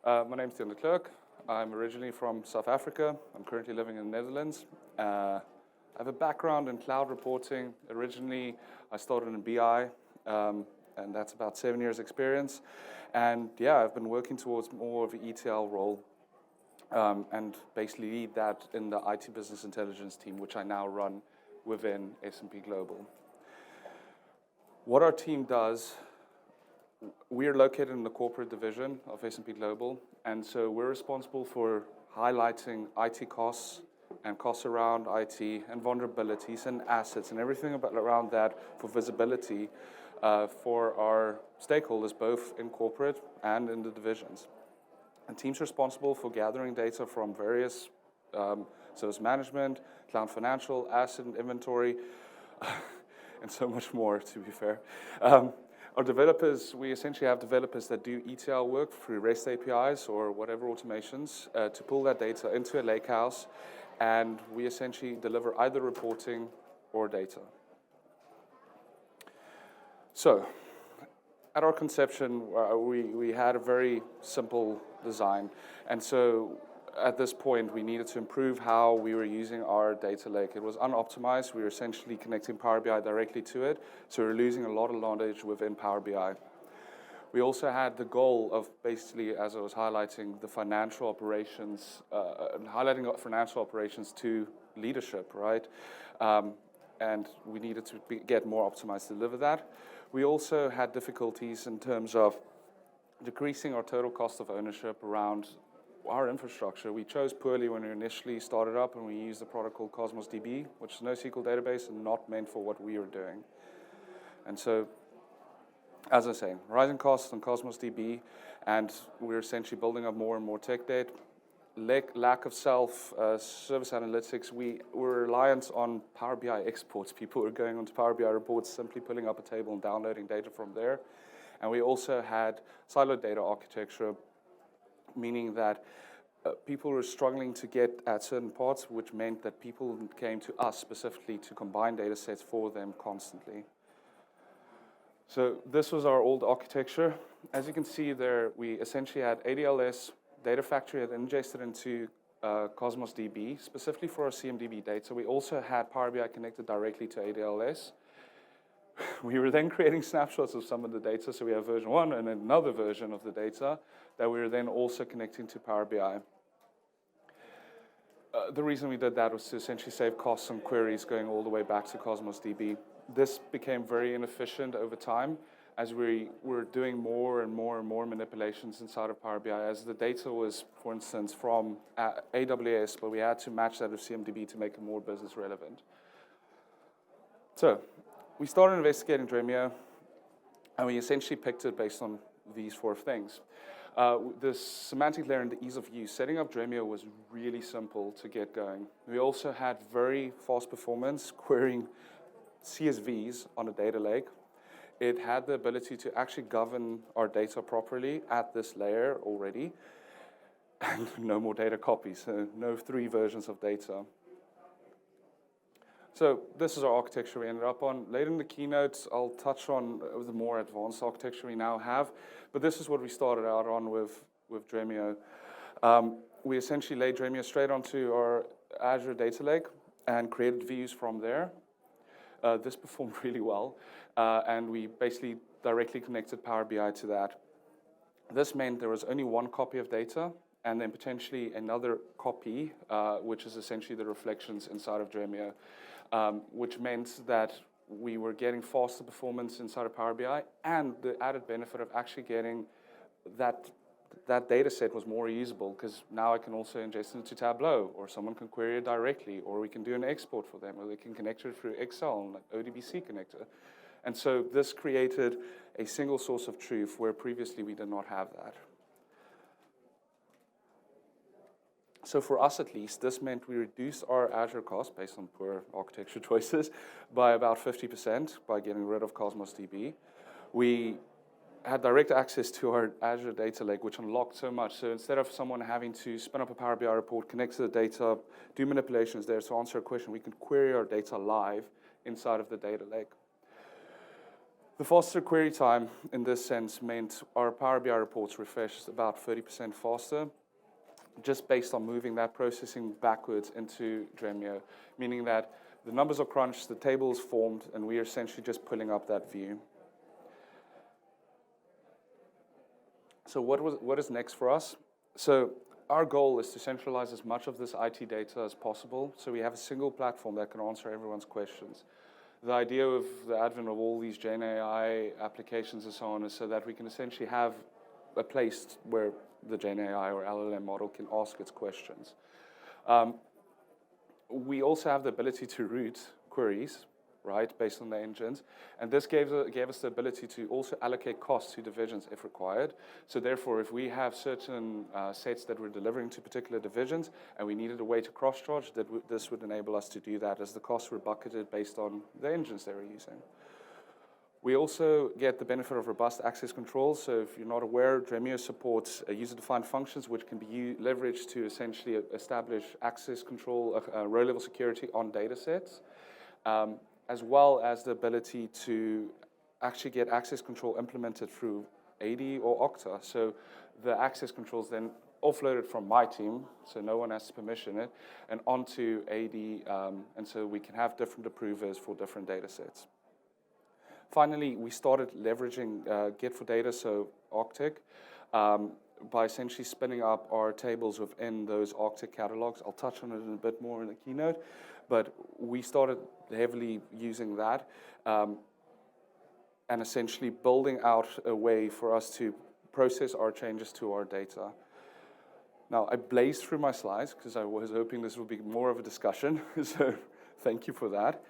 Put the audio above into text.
My name's Data Lakehouse. I'm originally from South Africa. I'm currently living in the Netherlands. I have a background in cloud reporting. Originally, I started in BI, and that's about 7 years experience. And yeah, I've been working towards more of an ETL role, and basically lead that in the IT business intelligence team, which I now run within S&P Global. What our team does, we are located in the corporate division of S&P Global, and so we're responsible for highlighting IT costs and costs around IT and vulnerabilities and assets and everything around that for visibility for our stakeholders, both in corporate and in the divisions. And teams responsible for gathering data from various service management, cloud financial, asset and inventory, and so much more, to be fair. Our developers, we essentially have developers that do ETL work through REST APIs or whatever automations to pull that data into a lakehouse, and we essentially deliver either reporting or data. So, at our conception, we had a very simple design, and so at this point, we needed to improve how we were using our data lake. It was unoptimized. We were essentially connecting Power BI directly to it, so we were losing a lot of knowledge within Power BI. We also had the goal of basically, as I was highlighting, the financial operations, highlighting financial operations to leadership, right? And we needed to get more optimized to deliver that. We also had difficulties in terms of decreasing our total cost of ownership around our infrastructure. We chose poorly when we initially started up, and we used a product called Cosmos DB, which is a NoSQL database and not meant for what we were doing. And so, as I say, rising costs on Cosmos DB, and we're essentially building up more and more tech debt. Lack of self-service analytics. We were reliant on Power BI exports. People were going onto Power BI reports, simply pulling up a table and downloading data from there. And we also had siloed data architecture, meaning that people were struggling to get at certain parts, which meant that people came to us specifically to combine data sets for them constantly. So this was our old architecture. As you can see there, we essentially had ADLS, Data Factory had ingested into Cosmos DB, specifically for our CMDB data. We also had Power BI connected directly to ADLS. We were then creating snapshots of some of the data, so we have version 1 and another version of the data that we were then also connecting to Power BI. The reason we did that was to essentially save costs on queries going all the way back to Cosmos DB. This became very inefficient over time as we were doing more and more and more manipulations inside of Power BI, as the data was, for instance, from AWS, but we had to match that with CMDB to make it more business relevant. So, we started investigating Dremio, and we essentially picked it based on these 4 things. The semantic layer and the ease of use. Setting up Dremio was really simple to get going. We also had very fast performance querying CSVs on a data lake. It had the ability to actually govern our data properly at this layer already, and no more data copies, so no 3 versions of data. So this is our architecture we ended up on. Later in the keynote, I'll touch on the more advanced architecture we now have, but this is what we started out on with Dremio. We essentially laid Dremio straight onto our Azure data lake and created views from there. This performed really well, and we basically directly connected Power BI to that. This meant there was only 1 copy of data, and then potentially another copy, which is essentially the reflections inside of Dremio. Which meant that we were getting faster performance inside of Power BI, and the added benefit of actually getting that data set was more usable, because now I can also ingest it into Tableau, or someone can query it directly, or we can do an export for them, or they can connect it through Excel, like ODBC connector. And so this created a single source of truth where previously we did not have that. So for us at least, this meant we reduced our Azure cost based on poor architecture choices by about 50% by getting rid of Cosmos DB. We had direct access to our Azure data lake, which unlocked so much. So instead of someone having to spin up a Power BI report, connect to the data, do manipulations there to answer a question, we could query our data live inside of the data lake. The faster query time in this sense meant our Power BI reports refreshed about 30% faster, just based on moving that processing backwards into Dremio, meaning that the numbers are crunched, the table is formed, and we are essentially just pulling up that view. So what is next for us? So our goal is to centralize as much of this IT data as possible, so we have a single platform that can answer everyone's questions. The idea of the advent of all these Gen AI applications and so on is so that we can essentially have a place where the Gen AI or LLM model can ask its questions. We also have the ability to route queries, right, based on the engines. And this gave us the ability to also allocate costs to divisions if required. So therefore, if we have certain sets that we're delivering to particular divisions and we needed a way to cross-charge, this would enable us to do that as the costs were bucketed based on the engines they were using. We also get the benefit of robust access controls. So if you're not aware, Dremio supports user-defined functions which can be leveraged to essentially establish access control, row-level security on data sets. As well as the ability to actually get access control implemented through AD or Okta. So the access controls then offloaded from my team, so no one has to permission it, and onto AD, and so we can have different approvers for different data sets. Finally, we started leveraging Get for Data, so Arctic, by essentially spinning up our tables within those Arctic catalogs. I'll touch on it in a bit more in the keynote, but we started heavily using that and essentially building out a way for us to process our changes to our data. Now, I blazed through my slides because I was hoping this would be more of a discussion, so thank you for that.